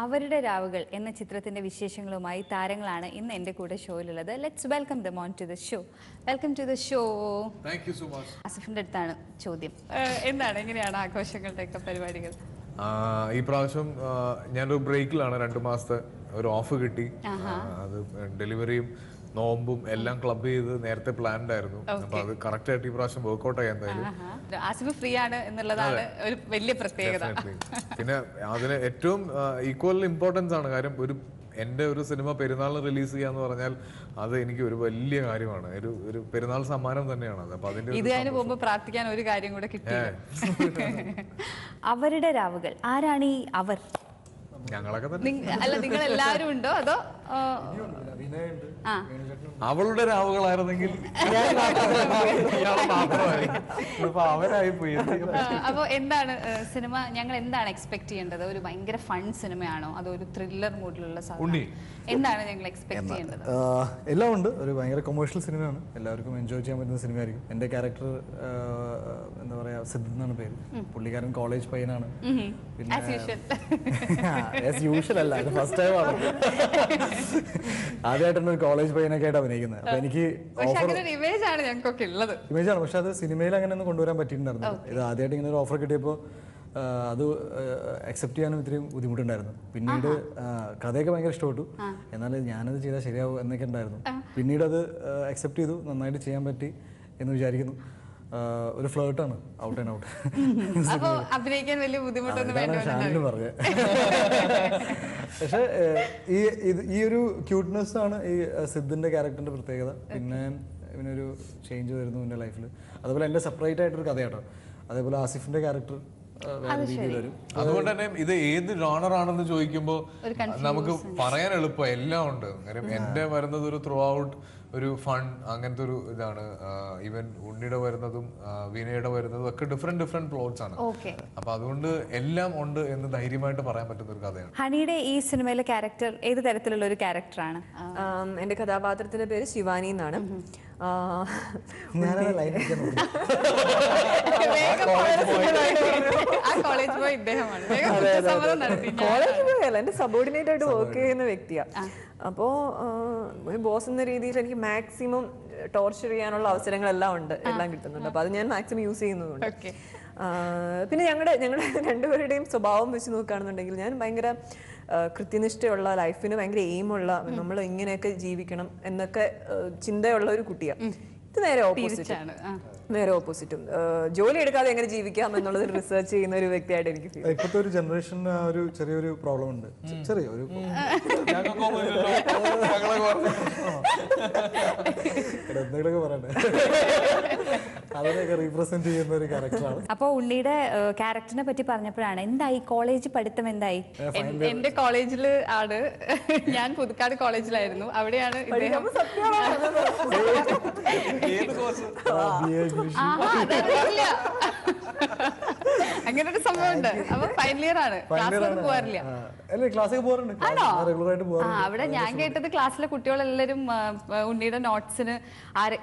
അവരുടെ രാവുകൾ എന്ന ചിത്രത്തിന്റെ വിശേഷങ്ങളുമായി താരങ്ങളാണ് ഇന്ന് എൻ്റെ കൂടെ ഷോയിലുള്ളത്. Let's welcome them on to the show. Welcome to the show. Thank you so much. ആസിഫിന്റെ അടുത്താണ് ചോദ്യം. എന്താണ്, എങ്ങനെയാണ് ആഘോഷങ്ങളുടെയൊക്കെ പരിപാടികൾ? ഈ പ്രാവശ്യം ഞാനൊരു ബ്രേക്കിലാണ്, 2 മാസത്തെ ഒരു ഓഫ് കിട്ടി. അത് ഡെലിവറിയും നോമ്പും എല്ലാം ക്ലബ് ചെയ്ത് നേരത്തെ പ്ലാൻഡ് ആയിരുന്നു. അപ്പൊ അത് കറക്റ്റ് ആയിട്ട് ഈ പ്രാവശ്യം വർക്ക്ഔട്ട് ആയി. എന്തായാലും ആസിഫ് ഫ്രീ ആണ് എന്നുള്ളതാണ് ഒരു വലിയ പ്രത്യേകത. പിന്നെ അതിന് ഏറ്റവും ഈക്വൽ ഇമ്പോർട്ടൻസ് ആണ്. കാര്യം എൻ്റെ ഒരു സിനിമ പെരുന്നാളിന് റിലീസ് ചെയ്യാന്ന് പറഞ്ഞാൽ അത് എനിക്ക് ഒരു വലിയ കാര്യമാണ്. ഒരു പെരുന്നാൾ സമ്മാനം തന്നെയാണ് അത്. അപ്പൊ അതിന്റെ ഇത് അതിന് പോകുമ്പോ പ്രാർത്ഥിക്കാൻ ഒരു കാര്യം കൂടെ കിട്ടി. അവരുടെ രാവുകൾ, ആരാണ് ഈ അവർ? ഞങ്ങളൊക്കെ തന്നെ. അല്ല, നിങ്ങൾ എല്ലാവരും ഉണ്ടോ അതോ അവളുടെ രാവുകളായിരുന്നെങ്കിൽ അവരായി പോയി. അപ്പൊ എന്താണ് സിനിമ, ഞങ്ങൾ എന്താണ് എക്സ്പെക്ട് ചെയ്യേണ്ടത്? ഒരു ഭയങ്കര ഫൺ സിനിമയാണോ അതോ ഒരു ത്രില്ലർ മൂഡിലുള്ള സാധനം? എന്താണ് ഞങ്ങൾ എക്സ്പെക്ട് ചെയ്യേണ്ടത്? എല്ലാം ഉണ്ട്. ഒരു ഭയങ്കര കൊമേഴ്ഷ്യൽ സിനിമയാണ്, എല്ലാവർക്കും എൻജോയ് ചെയ്യാൻ പറ്റുന്ന സിനിമയായിരിക്കും. എൻ്റെ ക്യാരക്ടർ എന്താ പറയാ, സിദ്ധ് എന്നാണ് പേര്. പുള്ളിക്കാരൻ കോളേജ് പയ്യനാണ്. പിന്നെ യൂഷ്വൽ അല്ല, ഇത് ഫസ്റ്റ് ടൈം ആണ്. ആദ്യമായിട്ടാണ് ഒരു കോളേജ് പയ്യനൊക്കെ ആയിട്ട് അഭിനയിക്കുന്നത്. അപ്പൊ എനിക്ക് ഇമേജ് ആണ്, പക്ഷെ അത് സിനിമയിൽ അങ്ങനെ ഒന്നും കൊണ്ടുവരാൻ പറ്റിയിട്ടുണ്ടായിരുന്നു. ഇത് ആദ്യമായിട്ട് ഇങ്ങനെ ഒരു ഓഫർ കിട്ടിയപ്പോൾ അത് അക്സെപ്റ്റ് ചെയ്യാനും ഇത്രയും ബുദ്ധിമുട്ടുണ്ടായിരുന്നു. പിന്നീട് കഥയൊക്കെ ഭയങ്കര ഇഷ്ടപ്പെട്ടു. എന്നാൽ ഞാനത് ചെയ്താൽ ശരിയാവും എന്നൊക്കെ ഉണ്ടായിരുന്നു. പിന്നീട് അത് അക്സെപ്റ്റ് ചെയ്തു, നന്നായിട്ട് ചെയ്യാൻ പറ്റി എന്ന് വിചാരിക്കുന്നു. ഒരു ഫ്ലേർട്ടാണ്, ഔട്ട് ആൻഡ് ഔട്ട്. അഭിനയിക്കാൻ വലിയ ബുദ്ധിമുട്ടൊന്നും പറഞ്ഞത്. പക്ഷെ ഈ ഒരു ക്യൂട്ട്നെസ് ആണ് ഈ സിദ്ധിന്റെ ക്യാരക്ടറിന്റെ പ്രത്യേകത. പിന്നെ ഇവനൊരു ചേഞ്ച് വരുന്നു എൻ്റെ ലൈഫിൽ. അതുപോലെ എൻ്റെ സെപ്പറേറ്റ് ആയിട്ടൊരു കഥയാട്ടോ. അതേപോലെ ആസിഫിന്റെ ക്യാരക്ടർ അതുകൊണ്ട് തന്നെ ഇത് ഏത് ജോണർ ആണെന്ന് ചോദിക്കുമ്പോൾ നമുക്ക് പറയാൻ എളുപ്പം. എല്ലാം ഉണ്ട്. കാര്യം എന്റെ വരുന്നത് ഒരു ത്രൂ ഔട്ട് ഒരു ഫൺ അങ്ങനത്തെ ഒരു ഇതാണ്. ഈവൻ ഉണ്ണിയുടെ വരുന്നതും വിനയുടെ വരുന്നതും ഒക്കെ ഡിഫറെന്റ് പ്ലോട്ട്സ് ആണ്. അപ്പൊ അതുകൊണ്ട് എല്ലാം ഉണ്ട് എന്ന് ധൈര്യമായിട്ട് പറയാൻ പറ്റുന്ന ഒരു കഥയാണ്. ഹണിയുടെ ഈ സിനിമയിലെ ക്യാരക്ടർ ഏത് തരത്തിലുള്ള ഒരു ക്യാരക്ടറാണ്? എന്റെ കഥാപാത്രത്തിന്റെ പേര് ശിവാനി എന്നാണ്. കോളേജ് പോയല്ല, എന്റെ സബോർഡിനേറ്റ് ആയിട്ട് വർക്ക് ചെയ്യുന്ന വ്യക്തിയാ. അപ്പോ ബോസ് എന്ന രീതിയിൽ എനിക്ക് മാക്സിമം ടോർച്ചർ ചെയ്യാനുള്ള അവസരങ്ങളെല്ലാം ഉണ്ട്, എല്ലാം കിട്ടുന്നുണ്ട്. അപ്പൊ അത് ഞാൻ മാക്സിമം യൂസ് ചെയ്യുന്നുണ്ട്. പിന്നെ ഞങ്ങളുടെ രണ്ടുപേരുടെയും സ്വഭാവം വെച്ച് നോക്കുകയാണെന്നുണ്ടെങ്കിൽ ഞാൻ ഭയങ്കര കൃത്യനിഷ്ഠയുള്ള, ലൈഫിന് ഭയങ്കര എയിമുള്ള, നമ്മൾ ഇങ്ങനെയൊക്കെ ജീവിക്കണം എന്നൊക്കെ ചിന്തയുള്ള ഒരു കുട്ടിയാണ്. ഇത് നേരെ ഓപ്പോസിറ്റും ജോലി എടുക്കാതെ എങ്ങനെ ജീവിക്കാം എന്നുള്ളത് റിസർച്ച് ചെയ്യുന്ന ഒരു വ്യക്തിയായിട്ട് എനിക്ക് ഫീൽ. ഇപ്പോഴത്തെ ഒരു ജനറേഷന് ഒരു ചെറിയൊരു പ്രോബ്ലം ഉണ്ട്. ചെറിയൊരു എന്തെങ്കിലുമൊക്കെ പറയണ്ടേ, അവരെയൊക്കെ റീപ്രസെന്റ് ചെയ്യുന്ന ഒരു ക്യാരക്ടറാണ്. അപ്പൊ ഉണ്ണിയുടെ ക്യാരക്ടറിനെ പറ്റി പറഞ്ഞപ്പോഴാണ്, എന്തായി കോളേജ് പഠിത്തം? എന്തായി? എന്റെ കോളേജിൽ ആണ്, ഞാൻ പുതുക്കാട് കോളേജിലായിരുന്നു. അവിടെയാണ് അങ്ങനെ ഒരു സംഭവം ഉണ്ട്. അപ്പൊ ഫൈനൽ ഇയർ ആണ്, ക്ലാസ്സിലൊന്നും പോകാറില്ല. അവിടെ ഞാൻ കേട്ടത് ക്ലാസ്സിലെ കുട്ടികളെല്ലാരും ഉണ്ണിയുടെ നോട്ട്സിന്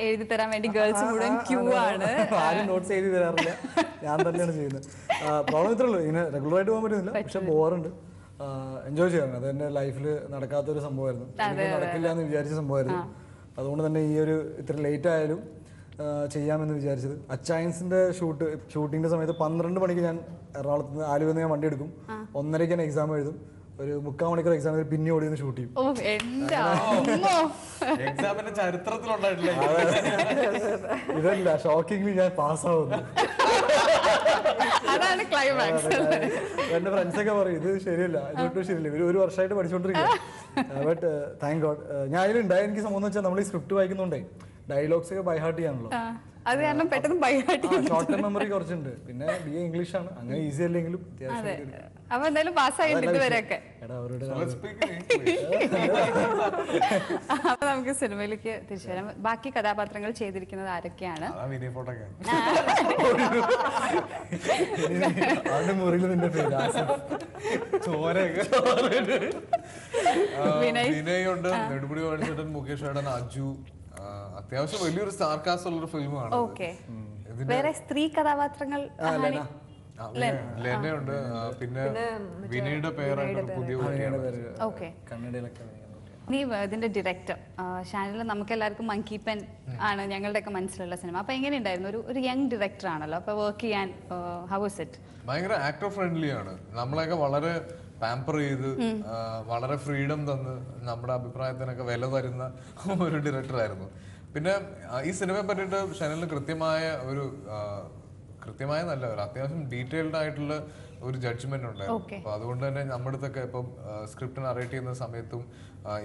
എഴുതി തരാൻ വേണ്ടി ഗേൾസ് മുഴുവൻ ക്യൂ ആണ്. ആരും നോട്ട്സ് എഴുതി തരാറില്ല, ഞാൻ തന്നെയാണ് ചെയ്യുന്നത്. പ്രോബ്ലം ഇത്രേ ഉള്ളൂ, ഇങ്ങനെ റെഗുലർ ആയിട്ട് പോകാൻ പറ്റുന്നില്ല. പക്ഷെ പോകാറുണ്ട്, എൻജോയ് ചെയ്യാറുണ്ട്. അത് എന്റെ ലൈഫിൽ നടക്കാത്തൊരു സംഭവമായിരുന്നു, നടക്കില്ല എന്ന് വിചാരിച്ച സംഭവമായിരുന്നു. അതുകൊണ്ട് തന്നെ ഈ ഒരു ഇത്ര ലേറ്റ് ആയാലും ചെയ്യാമെന്ന് വിചാരിച്ചത്. അച്ചായൻസിന്റെ ഷൂട്ടിങ്ങിന്റെ സമയത്ത് 12 മണിക്ക് ഞാൻ എറണാകുളത്ത് നിന്ന് ആലുവയിൽ നിന്ന് ഞാൻ വണ്ടി എടുക്കും. 1:30 ഞാൻ എക്സാം എഴുതും. ഒരു 3/4 മണിക്കൂർ എക്സാം പിന്നെ ഓടി ഷൂട്ട് ചെയ്യും. ഇതല്ല, ഷോക്കിംഗ്ലി ഞാൻ പാസ്സാവുന്നു. എന്റെ ഫ്രണ്ട്സൊക്കെ പറയും ഇത് ശരിയല്ല, ഇതൊട്ടും ശരിയല്ല. ഇവര് 1 വർഷമായിട്ട് പഠിച്ചോണ്ടിരിക്കുക. ബട്ട് താങ്ക് ഗോഡ് ഞാൻ എനിക്ക് സംഭവം വെച്ചാൽ നമ്മൾ ഈ സ്ക്രിപ്റ്റ് വായിക്കുന്നുണ്ടേ ഡയലോഗ്സ് ഒക്കെ ബൈ ഹാർട്ട് ചെയ്യാണല്ലോ. അത് കാരണം പെട്ടെന്ന് ബൈ ഹാർട്ട് ചെയ്യാം. ഷോർട്ട് ടേം മെമ്മറി കുറച്ചുണ്ട്. പിന്നെ BA ഇംഗ്ലീഷ് ആണ്, അങ്ങനെ ഈസി അല്ലെങ്കിലും അപ്പൊ എന്തായാലും പാസ്സായിട്ട് ഇതുവരെയൊക്കെ. അപ്പൊ നമുക്ക് സിനിമയിലേക്ക് തിരിച്ചു വരാം. ബാക്കി കഥാപാത്രങ്ങൾ ചെയ്തിരിക്കുന്നത് ആരൊക്കെയാണ്? വിനയ് ഉണ്ട്, നെടുമുടി വേണുചേട്ടൻ, മുകേഷ് ഏട്ടൻ, അജു. അത്യാവശ്യം വലിയൊരു സ്റ്റാർ കാസ്റ്റ് ഉള്ളൊരു ഫിലിമാണ്. വേറെ സ്ത്രീ കഥാപാത്രങ്ങൾ? ലെനയുണ്ട്, പിന്നെ വിനയുടെ പേരായിട്ട് പുതിയ കുട്ടിയാണ്. ഓക്കെ. കന്നഡയിലൊക്കെ നീ ഇതിന്റെ ഡയറക്ടർ ഷാനിൽ നമുക്ക് എല്ലാവർക്കും മങ്കി പെൻ ആണ് ഞങ്ങളുടെയൊക്കെ മനസ്സിലുള്ള സിനിമ. അപ്പൊ എങ്ങനെയുണ്ടായിരുന്നു? ഒരു യങ് ഡയറക്ടർ ആണല്ലോ, അപ്പൊ വർക്ക് ചെയ്യാൻ ഹൗ വാസ് ഇറ്റ്? ഭയങ്കര ആക്ടർ ഫ്രണ്ട്ലി ആണ്. നമ്മളെയൊക്കെ വളരെ പാമ്പർ ചെയ്ത് വളരെ ഫ്രീഡം തന്ന് നമ്മുടെ അഭിപ്രായത്തിനൊക്കെ വില തരുന്ന ഒരു ഡയറക്ടറായിരുന്നു. പിന്നെ ഈ സിനിമയെ പറ്റിയിട്ട് ഷാനിലിന് കൃത്യമായ നല്ല ഒരു അത്യാവശ്യം ഡീറ്റെയിൽഡ് ആയിട്ടുള്ള ഒരു ജഡ്ജ്മെന്റ് ഉണ്ടായിരുന്നു. അപ്പൊ അതുകൊണ്ട് തന്നെ നമ്മുടെ അടുത്തൊക്കെ ഇപ്പം സ്ക്രിപ്റ്റ് നറേറ്റ് ചെയ്യുന്ന സമയത്തും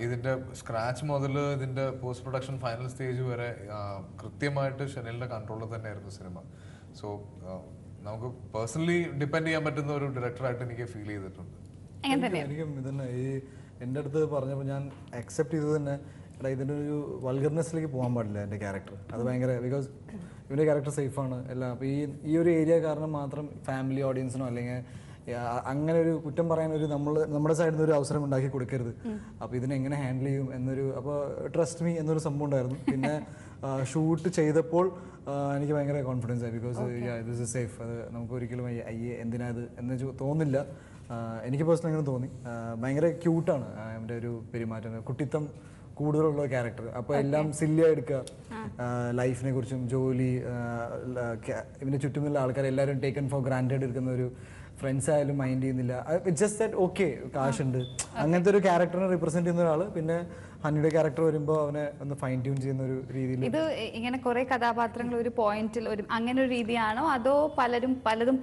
ഇതിന്റെ സ്ക്രാച്ച് മുതൽ ഇതിന്റെ പോസ്റ്റ് പ്രൊഡക്ഷൻ ഫൈനൽ സ്റ്റേജ് വരെ കൃത്യമായിട്ട് ഷെനിലിന്റെ കൺട്രോളിൽ തന്നെയായിരുന്നു സിനിമ. സോ നമുക്ക് പേഴ്സണലി ഡിപ്പെൻഡ് ചെയ്യാൻ പറ്റുന്ന ഒരു ഡയറക്ടറായിട്ട് എനിക്ക് ഫീൽ ചെയ്തിട്ടുണ്ട്. എനിക്കും ഇതന്നെ ഈ എൻ്റെ അടുത്ത് പറഞ്ഞപ്പോൾ ഞാൻ അക്സെപ്റ്റ് ചെയ്തത് തന്നെ, എടാ ഇതിൻ്റെ ഒരു വൾഗർനെസ്സിലേക്ക് പോകാൻ പാടില്ല എൻ്റെ ക്യാരക്ടർ. അത് ഭയങ്കര ബിക്കോസ് ഇവൻ്റെ ക്യാരക്ടർ സേഫാണ് എല്ലാം. അപ്പോൾ ഈ ഒരു ഏരിയ കാരണം മാത്രം ഫാമിലി ഓഡിയൻസിനോ അല്ലെങ്കിൽ അങ്ങനെ ഒരു കുറ്റം പറയാൻ നമ്മുടെ സൈഡിൽ നിന്ന് ഒരു അവസരം ഉണ്ടാക്കി കൊടുക്കരുത്. അപ്പോൾ ഇതിനെങ്ങനെ ഹാൻഡിൽ ചെയ്യും എന്നൊരു, അപ്പോൾ ട്രസ്റ്റ് മീ എന്നൊരു സംഭവം ഉണ്ടായിരുന്നു. പിന്നെ ഷൂട്ട് ചെയ്തപ്പോൾ എനിക്ക് ഭയങ്കര കോൺഫിഡൻസ് ആയി. Because this is safe. അത് നമുക്ക് ഒരിക്കലും എന്തിനാ ഇത് എന്ന് തോന്നില്ല. എനിക്ക് പേഴ്സണലി അങ്ങനെ തോന്നി. ഭയങ്കര ക്യൂട്ടാണ് അവൻ്റെ ഒരു പെരുമാറ്റം, കുട്ടിത്തം കൂടുതലുള്ള ക്യാരക്ടർ. അപ്പോൾ എല്ലാം സില്ലിയായി എടുക്കുക, ലൈഫിനെ കുറിച്ചും ജോലി, ഇവൻ്റെ ചുറ്റുമുള്ള ആൾക്കാർ എല്ലാവരും ടേക്കൺ ഫോർ ഗ്രാൻറ്റഡ് എടുക്കുന്ന ഒരു, ഫ്രണ്ട്സ് ആയാലും മൈൻഡ് ചെയ്യുന്നില്ല. ഇറ്റ്സ് ജസ്റ്റ് ദാറ്റ് ഓക്കെ കാശുണ്ട്, അങ്ങനത്തെ ഒരു ക്യാരക്ടറിനെ റിപ്രസെന്റ് ചെയ്യുന്ന ഒരാൾ. പിന്നെ ഹണിയുടെ ക്യാരക്ടർ വരുമ്പോൾ അവനെ ഒന്ന് ഫൈൻ ട്യൂൺ ചെയ്യുന്ന ഒരു രീതിയിൽ. ഇത് ഇങ്ങനെ കുറെ കഥാപാത്രങ്ങൾ ഒരു പോയിന്റിൽ അങ്ങനെ ഒരു രീതിയാണോ, അതോ പലതും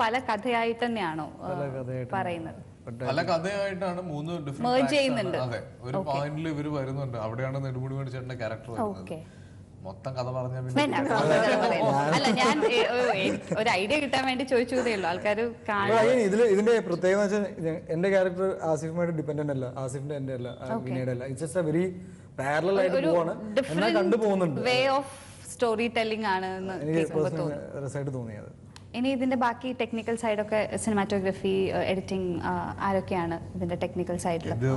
പല കഥയായിട്ട് തന്നെയാണോ പറയുന്നത്? പല കഥയായിട്ടാണ്, 3 ഡിഫറെന്റ്. അതെ, ഒരു പോയിന്റിൽ ഇവര് വരുന്നുണ്ട്, അവിടെയാണ് നെടുമുടി വേണിച്ചേട്ടന്റെ ക്യാരക്ടർ വരുന്നത്. മൊത്തം കഥ പറഞ്ഞാൽ അല്ല, ഞാൻ ഒരു ഐഡിയ കിട്ടാൻ വേണ്ടി ചോദിച്ചതേ ഉള്ളൂ. ആൾക്കാർ ഇതിന്റെ പ്രത്യേകത വെച്ചാൽ എന്റെ ക്യാരക്ടർ ആസിഫുമായിട്ട് ഡിപെൻഡന്റ് അല്ല, ആസിഫിന്റെ എന്റെ അല്ല, വിനയുടെ അല്ല. It's just A very parallel ആയിട്ട് പോവാണ്, എന്നാൽ കണ്ടു പോകുന്നുണ്ട്. വേ ഓഫ് സ്റ്റോറി ടെല്ലിംഗ് ആണ് എനിക്ക് പേഴ്സണലി രസമായിട്ട് തോന്നിയത്. ഇനി ഇതിന്റെ ബാക്കി ടെക്നിക്കൽ സൈഡൊക്കെ, സിനിമാറ്റോഗ്രഫി, എഡിറ്റിംഗ്, ആരൊക്കെയാണ് ഇതിന്റെ ടെക്നിക്കൽ സൈഡിൽ? ഇത്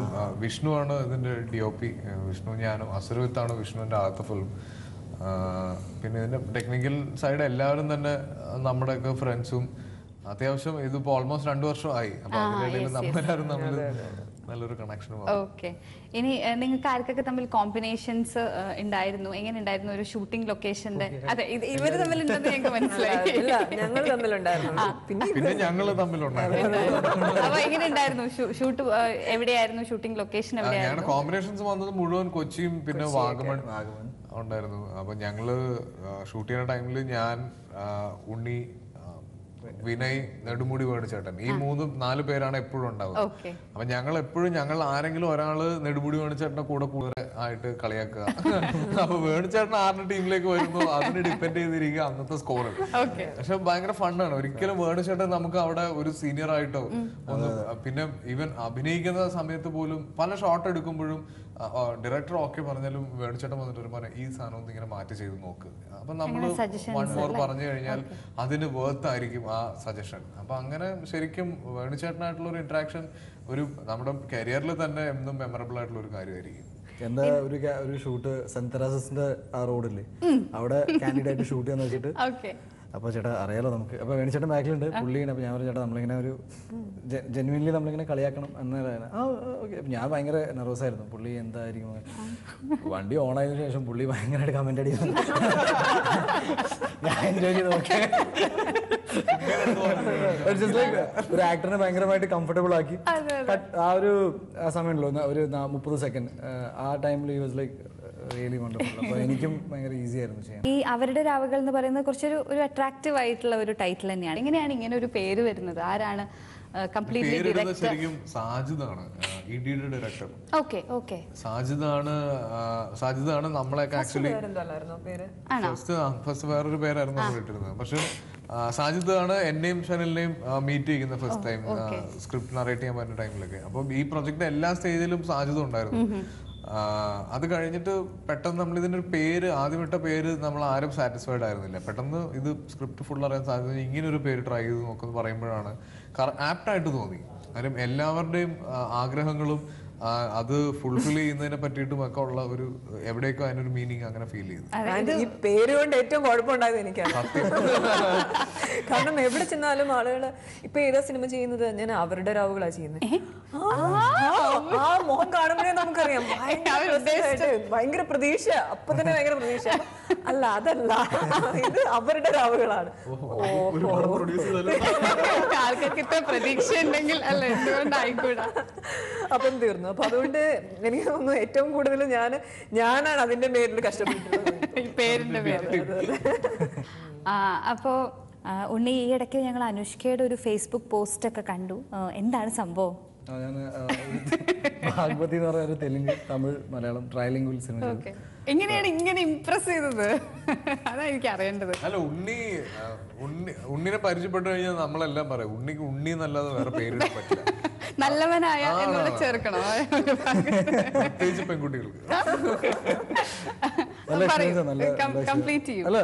വിഷ്ണു ആണ് ഇതിന്റെ DOP. വിഷ്ണു, ഞാനും അസുരവിത്താണ് വിഷ്ണുവിന്റെ ആദ്യത്തെ ഫിലിം. പിന്നെ ഇതിന്റെ ടെക്നിക്കൽ സൈഡ് എല്ലാവരും തന്നെ നമ്മുടെയൊക്കെ ഫ്രണ്ട്സും. അത്യാവശ്യം ഇതിപ്പോ ഓൾമോസ്റ്റ് 2 വർഷമായി. അപ്പൊ അതിനിടയിൽ നമ്മളെല്ലാവരും തമ്മിൽ നല്ലൊരു കണക്ഷനും. ഓക്കെ. ഇനി നിങ്ങൾക്ക് ആർക്കൊക്കെ തമ്മിൽ കോമ്പിനേഷൻസ് ഉണ്ടായിരുന്നു? എങ്ങനെ ഉണ്ടായിരുന്നു ഒരു ഷൂട്ടിംഗ് ലൊക്കേഷന്റെ? അതെ, ഇവര് തമ്മിലുണ്ടെന്ന് ഞങ്ങൾക്ക് മനസ്സിലായി. ഞങ്ങൾ തമ്മിലുണ്ടായിരുന്നു, പിന്നെ ഞങ്ങൾ തമ്മിലുണ്ടായിരുന്നു. അപ്പൊ എങ്ങനെ ഉണ്ടായിരുന്നു ഷൂട്ട്? എവിടെയായിരുന്നു ഷൂട്ടിംഗ് ലൊക്കേഷൻ? എവിടെയായിരുന്നു? കോമ്പിനേഷൻസ് വന്നത് മുഴുവൻ കൊച്ചിയും പിന്നെ വാഗമൺ ഉണ്ടായിരുന്നു. അപ്പൊ ഞങ്ങള് ഷൂട്ട് ചെയ്യുന്ന ടൈമില് ഞാൻ, ഉണ്ണി, വിനയ്, നെടുമുടി വേണിച്ചേട്ടൻ, ഈ 3-4 പേരാണ് എപ്പോഴും ഉണ്ടാവുക. അപ്പൊ ഞങ്ങൾ ആരെങ്കിലും ഒരാള് നെടുമുടി വേണിച്ചേട്ടന്റെ കൂടെ കൂടുതൽ ആയിട്ട് കളിയാക്കുക. അപ്പൊ വേണിച്ചേട്ടൻ ആരുടെ ടീമിലേക്ക് വരുന്നു അതിന് ഡിപ്പെൻഡ് ചെയ്തിരിക്കുക അന്നത്തെ സ്കോർ. പക്ഷെ ഭയങ്കര ഫണ്ണാണ്. ഒരിക്കലും വേണിച്ചേട്ടൻ നമുക്ക് അവിടെ ഒരു സീനിയർ ആയിട്ടോ ഒന്ന്, പിന്നെ ഈവൻ അഭിനയിക്കുന്ന സമയത്ത് പോലും പല ഷോട്ട് എടുക്കുമ്പോഴും ഡയറക്ടർ ഓക്കെ പറഞ്ഞാലും വേണിച്ചേട്ടൻ വന്നിട്ട് ഒരു ഈ സാധനം ഒന്ന് ഇങ്ങനെ മാറ്റി ചെയ്ത് നോക്ക്. അപ്പൊ നമ്മള് 1 മോർ പറഞ്ഞു കഴിഞ്ഞാൽ അതിന് വേർത്ത് ആയിരിക്കും ആ സജഷൻ. അപ്പൊ അങ്ങനെ ശരിക്കും വേണിച്ചേട്ടനായിട്ടുള്ള ഒരു ഇന്ററാക്ഷൻ നമ്മുടെ കരിയറിൽ തന്നെ എന്നും മെമ്മറബിൾ ആയിട്ടുള്ള ഒരു കാര്യമായിരിക്കും. എന്റെ ഒരു ഷൂട്ട് സെന്റ് തെരേസസിന്റെ ആ റോഡില്ലേ, അവിടെ കാൻഡിഡേറ്റ് ഷൂട്ട് ചെയ്യാന്ന് വെച്ചിട്ട്, അപ്പോൾ ചേട്ടാ അറിയാലോ നമുക്ക്, അപ്പോൾ വേണിച്ചേട്ടൻ ബാക്കിലുണ്ട്, പുള്ളിയാണ്. അപ്പോൾ ഞാൻ പറഞ്ഞു ചേട്ടാ നമ്മളിങ്ങനെ ഒരു ജെന്യൂൻലി നമ്മളിങ്ങനെ കളിയാക്കണം എന്നാണ്. ഓക്കെ. ഞാൻ ഭയങ്കര നെർവസ് ആയിരുന്നു, പുള്ളി എന്തായിരിക്കും. വണ്ടി ഓൺ ആയതിനു ശേഷം പുള്ളി ഭയങ്കരമായിട്ട് കമന്റ് അടിക്കുന്നു. ഞാൻ എൻജോയ് ചെയ്ത് നോക്കി. ഒരു ആക്ടറിനെ ഭയങ്കരമായിട്ട് കംഫർട്ടബിൾ ആക്കി. ആ സമയമുണ്ടല്ലോ ഒരു 30 സെക്കൻഡ്, ആ ടൈമിൽ he was like really wonderful. അപ്പോൾ എനിക്കും ഭയങ്കര ഈസി ആയിരുന്നു ചെയ്യാൻ. ഈ അവരുടെ രാവുകൾ എന്ന് പറയുന്നത് കുറച്ചൊരു അട്രാക്റ്റീവ് ആയിട്ടുള്ള ഒരു ടൈറ്റിൽ തന്നെയാണ്. എങ്ങനെയാണ് ഇങ്ങനെ ഒരു പേര് വരുന്നത്? ആരാണ് കംപ്ലീറ്റ്ലി ഡയറക്ടർ? ശരിക്കും സാജിദാണ് ഇഡിയുടെ ഡയറക്ടർ. ഓക്കെ. സാജിദാണ് നമ്മളെയൊക്കെ ആക്ച്വലി ഫസ്റ്റ് വേറൊരു പേരായിരുന്നു നമ്മൾ ഇട്ടിരുന്നത്. പക്ഷെ സാജിദാണ് എന്നെയും ഷനിലിനെയും മീറ്റ് ചെയ്യുന്ന ഫസ്റ്റ് ടൈം സ്ക്രിപ്റ്റ് നറേറ്റ് ചെയ്യാൻ പറ്റുന്ന ടൈമിലൊക്കെ. അപ്പം ഈ പ്രൊജക്ട് എല്ലാ സ്റ്റേജിലും സാജിദ ഉണ്ടായിരുന്നു. അത് കഴിഞ്ഞിട്ട് പെട്ടെന്ന് നമ്മൾ ഇതിന്റെ ഒരു പേര്, ആദ്യമിട്ട പേര് നമ്മൾ ആരും സാറ്റിസ്ഫൈഡ് ആയിരുന്നില്ല. പെട്ടെന്ന് ഇത് സ്ക്രിപ്റ്റ് ഫുൾ അറിയാൻ സാധ്യത ഇങ്ങനെ ഒരു പേര് ട്രൈ ചെയ്ത് നോക്കുന്നത് പറയുമ്പോഴാണ് ആപ്റ്റായിട്ട് തോന്നി. കാര്യം എല്ലാവരുടെയും ആഗ്രഹങ്ങളും അത് ഫുൾഫിൽ ചെയ്യുന്നതിനെ പറ്റിയിട്ടും ഒക്കെ ഉള്ള ഒരു എവിടെയൊക്കെ അതിനൊരു മീനിങ് അങ്ങനെ ഫീൽ ചെയ്തു. ഈ പേര് കൊണ്ട് ഏറ്റവും കുഴപ്പമുണ്ടായത് എനിക്കാണ്. കാരണം എവിടെ ചെന്നാലും ആളുകള് ഇപ്പൊ ഏതാ സിനിമ ചെയ്യുന്നത്, ഞാൻ അവരുടെ രാവുകളാ ചെയ്യുന്നത്. ആ മുഖം കാണുമ്പോഴേ നമുക്കറിയാം ഭയങ്കര പ്രതീക്ഷ, അപ്പൊ തന്നെ ഭയങ്കര പ്രതീക്ഷ. അല്ല അതല്ല, ഇത് അവരുടെ രാവുകളാണ്. ആൾക്കാർക്ക് ഇത്ര പ്രതീക്ഷ ഉണ്ടെങ്കിൽ അല്ല എന്തുകൊണ്ടായിക്കൂടാ. അപ്പം തീർന്നു. അപ്പൊ അതുകൊണ്ട് എനിക്ക് തോന്നുന്നു ഏറ്റവും കൂടുതൽ ഞാനാണ് അതിന്റെ പേരിൽ കഷ്ടപ്പെട്ടിട്ടുള്ളത്, ഈ പേരിന്റെ പേര്. അപ്പോ ഉണ്ണി, ഈ ഇടയ്ക്ക് ഞങ്ങൾ അനുഷ്കയുടെ ഒരു ഫേസ്ബുക്ക് പോസ്റ്റ് ഒക്കെ കണ്ടു. എന്താണ് സംഭവം? ഞാൻ ഭാഗ്വതി എന്ന് പറയുന്ന ഒരു തെലുങ്ക്, തമിഴ്, മലയാളം ട്രൈലിംഗുവൽ സിനിമ. എങ്ങനെയാണ് ഇങ്ങനെ ഇംപ്രസ് ചെയ്തത്? അതാ എനിക്ക് അറിയേണ്ടത്. അല്ല, ഉണ്ണിനെ പരിചയപ്പെട്ടു കഴിഞ്ഞാൽ നമ്മളെല്ലാം പറയും ഉണ്ണിക്ക് ഉണ്ണി എന്നല്ലാതെ വേറെ പേരിടാൻ പറ്റില്ല. നല്ലവനായ എന്നോട് ചേർക്കണോ? പ്രത്യേകിച്ച് പെൺകുട്ടികൾക്ക്. കംപ്ലീറ്റ് ചെയ്യും. അല്ല,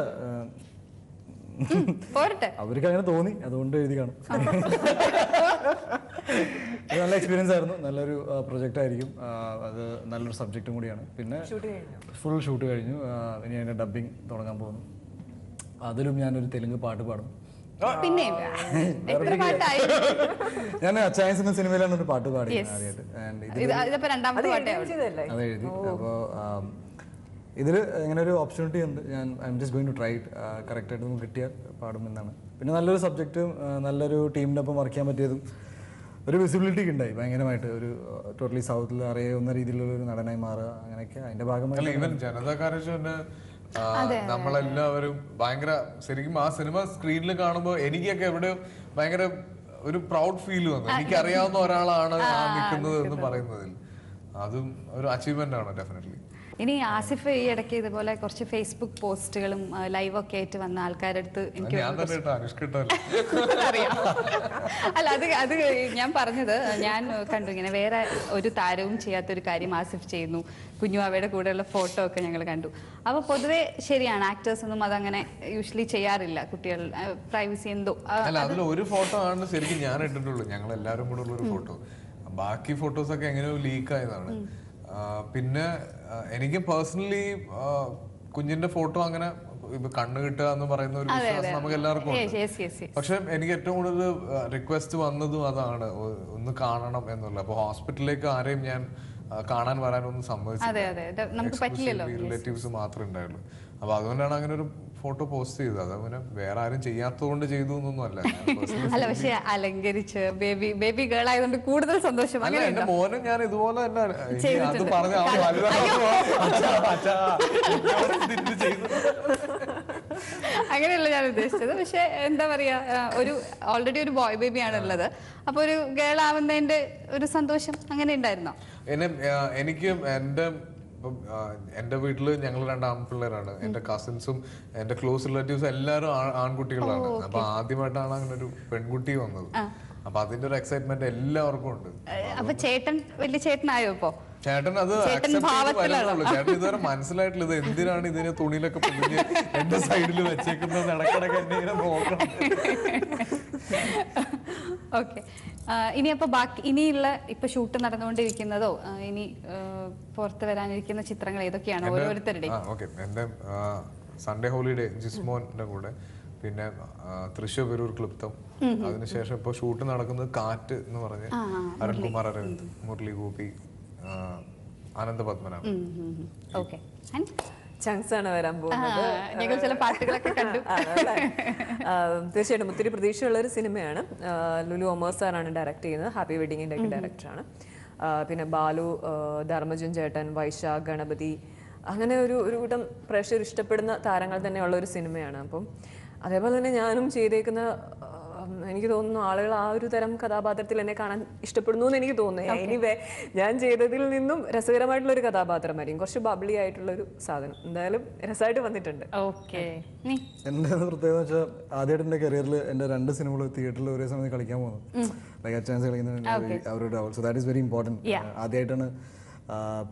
പോരട്ടെ, അവർക്ക് അങ്ങനെ തോന്നി, അതുകൊണ്ട് എഴുതി കാണും. നല്ല എക്സ്പീരിയൻസ് ആയിരുന്നു, നല്ലൊരു പ്രൊജക്റ്റ് ആയിരിക്കും. അത് നല്ലൊരു സബ്ജക്റ്റും കൂടിയാണ്. പിന്നെ ഫുൾ ഷൂട്ട് കഴിഞ്ഞു. ഇനി അതിന്റെ ഡബിങ് തുടങ്ങാൻ പോകുന്നു. അതിലും ഞാനൊരു തെലുങ്ക് പാട്ട് പാടും. പിന്നെ ഞാൻ അച്ചായൻസ് എന്ന സിനിമയിലാണ് ഒരു പാട്ട് പാടി ആദ്യമായിട്ട്. രണ്ടാമത്തെ പാട്ടേ അത് എഴുതി. അപ്പോൾ ഇതിൽ ഇങ്ങനെ ഒരു ഓപ്പർച്യൂണിറ്റി ഉണ്ട്. I'm just going to try it. കറക്റ്റായിട്ട് നമുക്ക് കിട്ടിയാൽ പാടുമെന്നാണ്. പിന്നെ നല്ലൊരു സബ്ജക്റ്റും നല്ലൊരു ടീമിൻ്റെ ഒപ്പം വർക്ക് ചെയ്യാൻ പറ്റിയതും ഒരു വിസിബിലിറ്റി ഉണ്ടായി ഭയങ്കരമായിട്ട്. ഒരു ടോട്ടലി സൗത്തിൽ അറിയാവുന്ന രീതിയിലുള്ള ഒരു നടനായി മാറുക, അങ്ങനെയൊക്കെ അതിന്റെ ഭാഗമായി. ഈവൻ ജനതാകാരന് നമ്മളെല്ലാവരും ഭയങ്കര ശരിക്കും ആ സിനിമ സ്ക്രീനിൽ കാണുമ്പോൾ എനിക്കൊക്കെ എവിടെയോ ഭയങ്കര ഒരു പ്രൗഡ് ഫീൽ വന്നു. എനിക്കറിയാവുന്ന ഒരാളാണ് ആ നിൽക്കുന്നത് എന്ന് പറയുന്നതിൽ അതും ഒരു അച്ചീവ്മെന്റ് ആണ് ഡെഫിനറ്റ്ലി. ഇനി ആസിഫ് ഈ ഇടയ്ക്ക് ഇതുപോലെ കുറച്ച് ഫേസ്ബുക്ക് പോസ്റ്റുകളും ലൈവൊക്കെ ആയിട്ട് വന്ന ആൾക്കാരുടെ അടുത്ത് എനിക്ക് അറിയാം. അല്ല, അത് ഞാൻ പറഞ്ഞത്, ഞാൻ കണ്ടു ഇങ്ങനെ വേറെ ഒരു താരവും ചെയ്യാത്തൊരു കാര്യം ആസിഫ് ചെയ്യുന്നു. കുഞ്ഞുവാവയുടെ കൂടെയുള്ള ഫോട്ടോ ഒക്കെ ഞങ്ങൾ കണ്ടു. അപ്പോൾ പൊതുവെ ശരിയാണ്, ആക്ടേഴ്സ് ഒന്നും അതങ്ങനെ യൂഷ്വലി ചെയ്യാറില്ല. കുട്ടികൾ പ്രൈവസി എന്തോ. അല്ല, അതിൽ ഒരു ഫോട്ടോ ആണ് ശരിക്കും ഞാൻ ഇട്ടിട്ടുള്ളൂ, ഞങ്ങൾ എല്ലാവരും കൂടെ ഉള്ള ഒരു ഫോട്ടോ. ബാക്കി ഫോട്ടോസൊക്കെ എങ്ങനെയോ ലീക്ക് ആയതാണ്. പിന്നെ എനിക്ക് പേഴ്സണലി കുഞ്ഞിന്റെ ഫോട്ടോ അങ്ങനെ കണ്ണ് കിട്ടുക എന്ന് പറയുന്ന ഒരു വിശ്വാസം നമുക്ക് എല്ലാവർക്കും ഉണ്ട്. പക്ഷെ എനിക്ക് ഏറ്റവും കൂടുതൽ റിക്വസ്റ്റ് വന്നതും അതാണ്, ഒന്ന് കാണണം എന്നുള്ള. അപ്പൊ ഹോസ്പിറ്റലിലേക്ക് ആരെയും ഞാൻ കാണാൻ വരാനൊന്നും സമ്മതിച്ചില്ല, റിലേറ്റീവ്സ് മാത്രമേ ഉണ്ടായുള്ളൂ. അപ്പൊ അതുകൊണ്ടാണ് അങ്ങനെ ഒരു ഫോട്ടോ പോസ്റ്റ് ചെയ്തത്. അതങ്ങനെ വേറെ ആരും ചെയ്യാത്തതുകൊണ്ട് ചെയ്തു എന്നൊന്നും അല്ല. അല്ല, പക്ഷെ അലങ്കരിച്ച് ബേബി ഗേൾ ആയതുകൊണ്ട് കൂടുതൽ സന്തോഷം. അല്ല, എന്റെ മോനും ഞാൻ ഇതുപോലെ തന്നെ അത് പറഞ്ഞ അങ്ങനെയല്ല ഞാൻ ഉദ്ദേശിച്ചത്. പക്ഷെ എന്താ പറയാ, ഒരു ഓൾറെഡി ഒരു ബോയ് ബേബി ആണുള്ളത്. അപ്പൊ ഒരു ഗേൾ ആവുന്നതിന്റെ ഒരു സന്തോഷം അങ്ങനെ ഉണ്ടായിരുന്നോ? എനിക്ക് എന്റെ വീട്ടില് ഞങ്ങൾ 2 ആൺപിള്ളേരാണ്. എന്റെ കസിൻസും എന്റെ ക്ലോസ് റിലേറ്റീവ്സും എല്ലാവരും ആൺകുട്ടികളാണ്. അപ്പൊ ആദ്യമായിട്ടാണ് അങ്ങനെ ഒരു പെൺകുട്ടി വന്നത്. അപ്പൊ അതിന്റെ ഒരു എക്സൈറ്റ്മെന്റ് എല്ലാവർക്കും ഉണ്ട്. അപ്പൊ ചേട്ടൻ വലിയ ചേട്ടനായോ ഇപ്പൊ? ചേട്ടൻ അത് വരുന്നുള്ളൂ. ചേട്ടൻ ഇതുവരെ മനസ്സിലായിട്ടില്ല ഇത് എന്തിനാണ് ഇതിനെ തുണിയിലൊക്കെ പൊതിഞ്ഞ് എന്റെ സൈഡിൽ വെച്ചേക്കുന്നത്. ഇടക്കിടക്ക് എന്നെ ഇങ്ങനെ നോക്കണം. ഓക്കെ, ഇനി അപ്പൊ ഇനിയുള്ള ഇപ്പൊ ഷൂട്ട് നടന്നുകൊണ്ടിരിക്കുന്നതോ ഇനി പുറത്ത് വരാനിരിക്കുന്ന ചിത്രങ്ങൾ ഏതൊക്കെയാണ് ഓരോരുത്തരുടെയും? എന്റെ സൺഡേ ഹോളിഡേ ജിസ്മോന്റെ കൂടെ, പിന്നെ തൃശ്ശൂർ വെരൂർ ക്ലിപ്തം, അതിനുശേഷം ഇപ്പൊ ഷൂട്ട് നടക്കുന്നത് കാറ്റ് എന്ന് പറഞ്ഞ് അരുൺകുമാർ അരവിന്ദ്, മുരളി ഗോപി, ആനന്ദ പത്മനാഭൻ. ചങ്സ് ആണ് വരാൻ പോകുന്നത്. ഞങ്ങൾ ചില പാട്ടുകളൊക്കെ കണ്ടു. തീർച്ചയായിട്ടും ഒത്തിരി പ്രതീക്ഷയുള്ള ഒരു സിനിമയാണ്. ലുലു ഒമർ സാറാണ് ഡയറക്ട് ചെയ്യുന്നത്, ഹാപ്പി വെഡിങ്ങിന്റെ ഒക്കെ ഡയറക്ടറാണ്. പിന്നെ ബാലു, ധർമ്മജൻ ചേട്ടൻ, വൈശാഖ്, ഗണപതി, അങ്ങനെ ഒരു കൂട്ടം പ്രേക്ഷകർ ഇഷ്ടപ്പെടുന്ന താരങ്ങൾ തന്നെയുള്ള ഒരു സിനിമയാണ്. അപ്പം അതേപോലെ തന്നെ ഞാനും ചെയ്തേക്കുന്ന, എനിക്ക് തോന്നുന്നു ആളുകൾ ആ ഒരു തരം കഥാപാത്രത്തിൽ എന്നെ കാണാൻ ഇഷ്ടപ്പെടുന്നു എന്ന് എനിക്ക് തോന്നുന്നു. എനിവേ, ഞാൻ ചെയ്തതിൽ നിന്നും രസകരമായിട്ടുള്ള ഒരു കഥാപാത്രമായിരിക്കും, കുറച്ച് ബബ്ലി ആയിട്ടുള്ള ഒരു സാധനം. എന്തായാലും രസമായിട്ട് വന്നിട്ടുണ്ട്. എന്റെ പ്രത്യേകത വെച്ചാൽ ആദ്യമായിട്ട് എന്റെ കരിയറിൽ എന്റെ 2 സിനിമകൾ തിയേറ്ററിൽ ഒരേ സമയത്ത് കളിക്കാൻ പോകുന്നു. ലൈക്ക് ചാൻസ് കളിക്കുന്ന അവരുടെ so that is very important. ആദ്യമായിട്ടാണ്.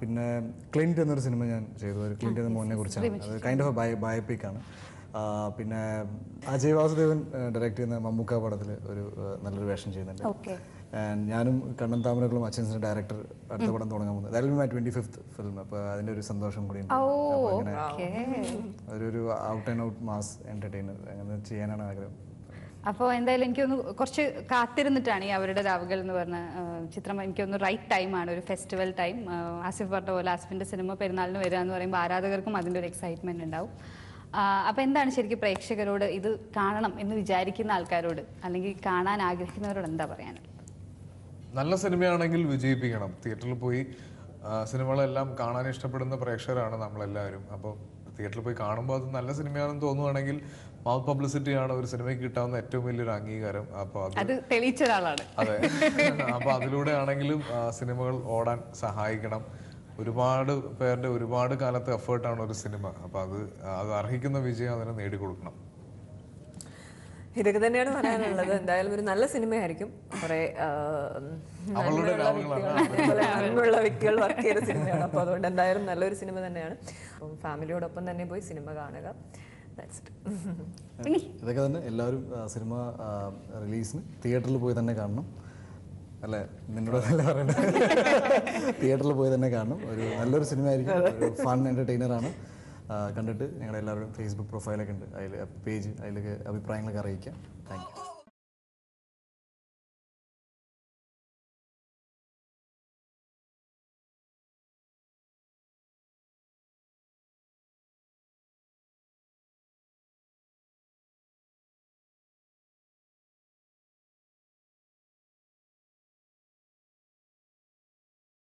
പിന്നെ ക്ലിൻറ്റ് എന്നൊരു സിനിമ ഞാൻ ചെയ്തു. ക്ലിൻറ്റ് എന്ന മോനെ കുറിച്ചാണ്. അത് കൈൻഡ് ഓഫ് ബയോപിക് ആണ്. പിന്നെ അജയ് വാസുദേവൻ ഡയറക്റ്റ് ചെയ്യുന്ന മമ്മൂക്ക പടത്തിൽ ഒരു നല്ലൊരു വേഷം ചെയ്യുന്നുണ്ട്. ഓക്കെ. ഞാനും കണ്ണൻ താമരക്കുളം അച്ഛൻസിന്റെ ഡയറക്ടർ അടുത്ത പടം തുടങ്ങാൻ പോകുന്നത്. That will be my 25th film. അപ്പോൾ അതിന്റെ ഒരു സന്തോഷം കൂടി ഉണ്ട്. ഒരു out and out mass entertainer അങ്ങനെ ചെയ്യാനാണ് ആഗ്രഹം. അപ്പോൾ എന്തായാലും എനിക്കൊന്ന് കുറച്ച് കാത്തിരുന്നിട്ടാണ് ഈ അവരുടെ രാവുകൾ എന്ന് പറഞ്ഞ ചിത്രം. എനിക്കൊന്ന് റൈറ്റ് ടൈമാണ്, ഒരു ഫെസ്റ്റിവൽ ടൈം. ആസിഫ് പറഞ്ഞ പോലെ ആസിഫിന്റെ സിനിമ പെരുന്നാളിന് വരിക എന്ന് പറയുമ്പോൾ ആരാധകർക്കും അതിൻ്റെ ഒരു എക്സൈറ്റ്മെന്റ് ഉണ്ടാവും. അപ്പോൾ എന്താണ് ശരിക്കും പ്രേക്ഷകരോട്, ഇത് കാണണം എന്ന് വിചാരിക്കുന്ന ആൾക്കാരോട് അല്ലെങ്കിൽ കാണാൻ ആഗ്രഹിക്കുന്നവരോട് എന്താ പറയാനുള്ളത്? നല്ല സിനിമയാണെങ്കിൽ വിജയിപ്പിക്കണം. തിയേറ്ററിൽ പോയി സിനിമകളെല്ലാം കാണാൻ ഇഷ്ടപ്പെടുന്ന പ്രേക്ഷകരാണ് നമ്മളെല്ലാവരും. അപ്പോൾ തിയേറ്ററിൽ പോയി കാണുമ്പോൾ അത് നല്ല സിനിമയാണെന്ന് തോന്നുവാണെങ്കിൽ മൗത്ത് പബ്ലിസിറ്റി ആണ് ഒരു സിനിമയ്ക്ക് കിട്ടാവുന്ന ഏറ്റവും വലിയൊരു അംഗീകാരം. അപ്പോൾ അത് തെളിയിച്ച ഒരാളാണ്. അതെ. അപ്പോൾ അതിലൂടെ ആണെങ്കിലും സിനിമകൾ ഓടാൻ സഹായിക്കണം. ഒരുപാട് പേരുടെ ഒരുപാട് കാലത്തെ എഫേർട്ടാണ് ഒരു സിനിമ. അപ്പോൾ അത് അർഹിക്കുന്ന വിജയം അതിനെ നേടിക്കൊടുക്കണം. ഇതൊക്കെ തന്നെയാണ് പറയാനുള്ളത്. എന്തായാലും ഒരു നല്ല സിനിമയായിരിക്കും. കുറെ നന്മയുള്ള വ്യക്തികൾ വർക്ക് ചെയ്ത സിനിമയാണ്. അപ്പോൾ അതുകൊണ്ട് എന്തായാലും നല്ലൊരു സിനിമ തന്നെയാണ്. അപ്പം ഫാമിലിയോടൊപ്പം തന്നെ പോയി സിനിമ കാണുക. ഇതൊക്കെ തന്നെ എല്ലാവരും സിനിമ റിലീസിന് തിയേറ്ററിൽ പോയി തന്നെ കാണണം. അല്ലേ, നിന്നോട് നല്ല പറയണ്ടത്. തിയേറ്ററിൽ പോയി തന്നെ കാണണം. ഒരു നല്ലൊരു സിനിമ ആയിരിക്കും. ഒരു ഫൺ എൻ്റർടൈനറാണ്. കണ്ടിട്ട് ഞങ്ങളുടെ എല്ലാവരുടെയും ഫേസ്ബുക്ക് പ്രൊഫൈലൊക്കെ ഉണ്ട്, അതിൽ പേജ്, അതിലൊക്കെ അഭിപ്രായങ്ങളൊക്കെ അറിയിക്കാം. Thank you.